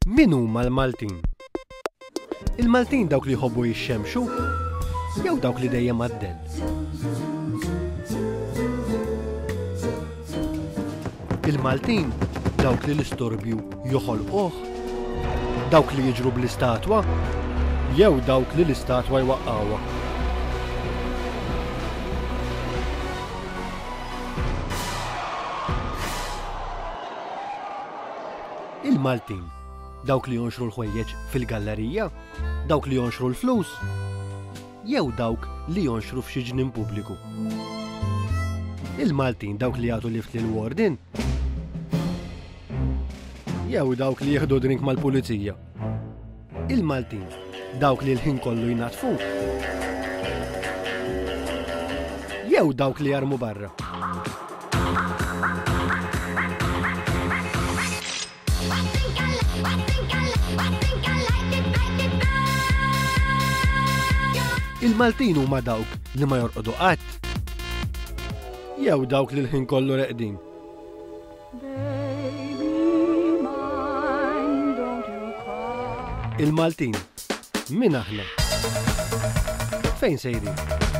Min huma l-Maltin? Il-Maltin dawk li jħobbu jixxemxu jew dawk li dejjem għaddel? Il-Maltin dawk li l-istorbju joħolquh? Dawk li jiġru bl-istatwa jew dawk li l-istatwa jwaqqawha? Il-Maltin dawk li jonxru l-ħwejjeġ fil-gallerija, dawk li jonxru l-flus, jew dawk li jonxru f'xi ġnien pubbliku. Il-Maltin dawk li jagħtu lift lil warden, jew dawk li jieħdu drink mal-pulizija. Il-Maltin dawk li l-ħin kollu jnatfu, jew dawk li jarmu barra. Il-Maltin huma dawk li ma jorqodu qatt jew dawk li l-ħin kollu reqdin. Il-Maltin min aħna? Fejn sejrin?